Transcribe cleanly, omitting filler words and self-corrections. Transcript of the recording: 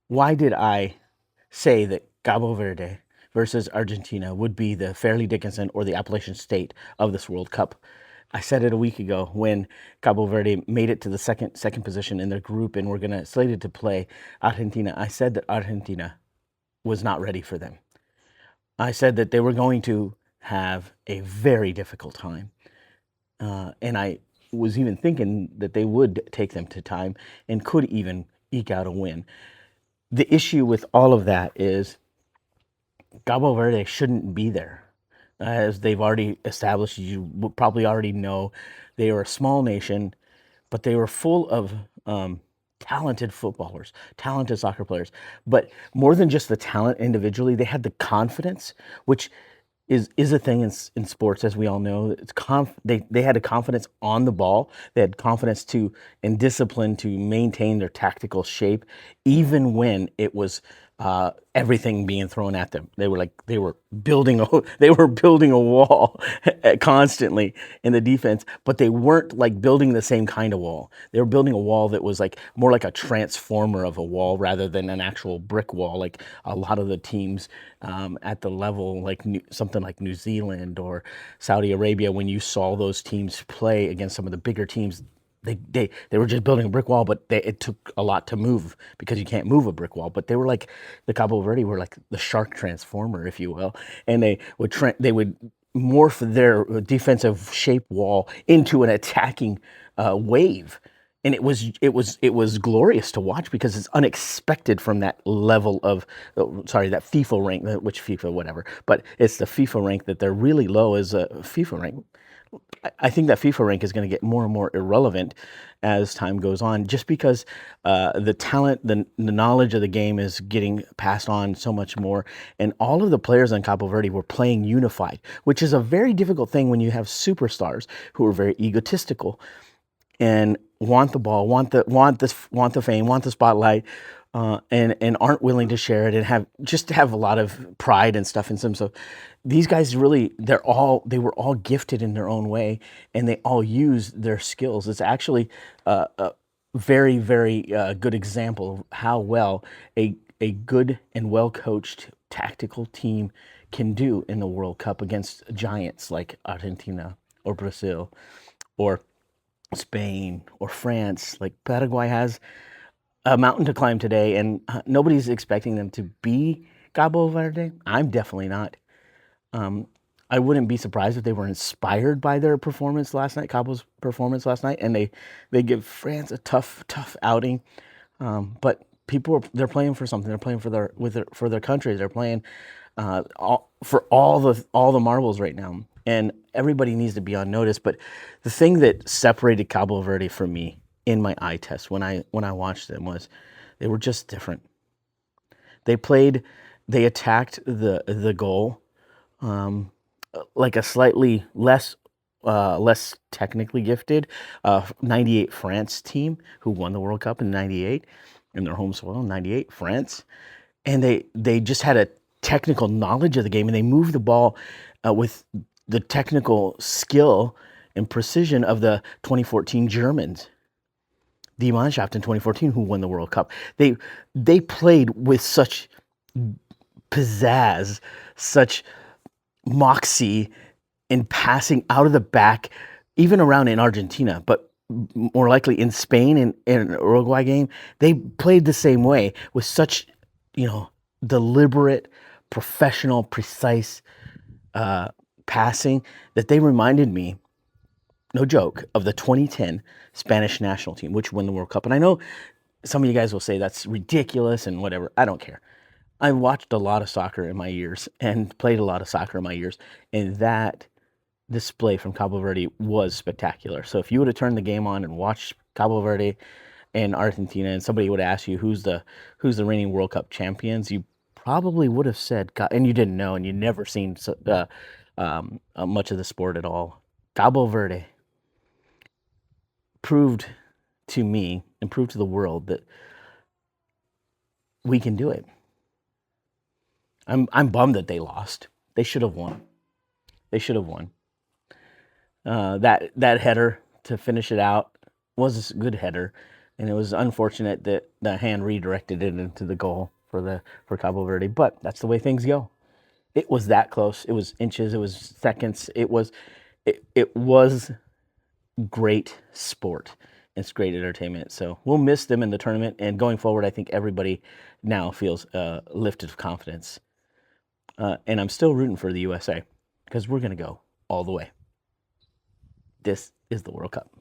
Why did I say that Cabo Verde versus Argentina would be the Fairleigh Dickinson or the Appalachian State of this World Cup? I said it a week ago when Cabo Verde made it to the second position in their group and were gonna slated to play Argentina. I said that Argentina was not ready for them. I said that they were going to have a very difficult time, and I was even thinking that they would take them to time and could even eke out a win. The issue with all of that is Cabo Verde shouldn't be there. As they've already established, you probably already know they are a small nation, but they were full of talented footballers, talented soccer players. But more than just the talent individually, they had the confidence, which is a thing in sports, as we all know. They had a confidence on the ball. They had confidence to and discipline to maintain their tactical shape, even when it was everything being thrown at them. They were building a they were building a wall constantly in the defense, but they weren't like building the same kind of wall. They were building a wall that was like more like a transformer of a wall rather than an actual brick wall, like a lot of the teams at the level like something like New Zealand or Saudi Arabia. When you saw those teams play against some of the bigger teams, they were just building a brick wall, but it took a lot to move because you can't move a brick wall. But they were like the Cabo Verde were like the shark transformer, if you will, and they would morph their defensive shape wall into an attacking wave. And it was glorious to watch because it's unexpected from that level of sorry, that FIFA rank, which FIFA whatever, but it's the FIFA rank that they're really low as a FIFA rank. I think that FIFA rank is going to get more and more irrelevant as time goes on, just because the talent, the knowledge of the game is getting passed on so much more, and all of the players on Cabo Verde were playing unified, which is a very difficult thing when you have superstars who are very egotistical and want the ball, want the fame, want the spotlight, and aren't willing to share it and have a lot of pride and stuff in them. So these guys really, they were all gifted in their own way, and they all use their skills. It's actually a very very good example of how well a good and well coached tactical team can do in the World Cup against giants like Argentina or Brazil or Spain or France. Like Paraguay has a mountain to climb today, and nobody's expecting them to be Cabo Verde. I'm definitely not. Um, I wouldn't be surprised if they were inspired by their performance last night, Cabo's performance last night, and they give France a tough outing. But they're playing for something. They're playing for their countries. They're playing for all the marbles right now, and everybody needs to be on notice. But the thing that separated Cabo Verde from me in my eye test when I watched them was they were just different. They played, they attacked the goal um, like a slightly less technically gifted 98 France team who won the World Cup in 98 in their home soil in 98 France, and they just had a technical knowledge of the game, and they moved the ball with the technical skill and precision of the 2014 Germans, the Mannschaft in 2014, who won the World Cup. They played with such pizzazz, such moxie in passing out of the back, even around in Argentina, but more likely in Spain and in an Uruguay game. They played the same way with such, deliberate, professional, precise uh, passing that they reminded me, no joke, of the 2010 Spanish national team, which won the World Cup. And I know some of you guys will say that's ridiculous and whatever. I don't care. I watched a lot of soccer in my years and played a lot of soccer in my years, and that display from Cabo Verde was spectacular. So if you would have turned the game on and watched Cabo Verde and Argentina, and somebody would ask you who's the reigning World Cup champions, you probably would have said, and you didn't know, and you never seen much of the sport at all. Cabo Verde proved to me and proved to the world that we can do it. I'm bummed that they lost. They should have won. They should have won. That header to finish it out was a good header. and it was unfortunate that the hand redirected it into the goal for Cabo Verde. But that's the way things go. It was that close. It was inches. It was seconds. It was great sport. It's great entertainment. So we'll miss them in the tournament. And going forward, I think everybody now feels lifted of confidence. And I'm still rooting for the USA because we're going to go all the way. This is the World Cup.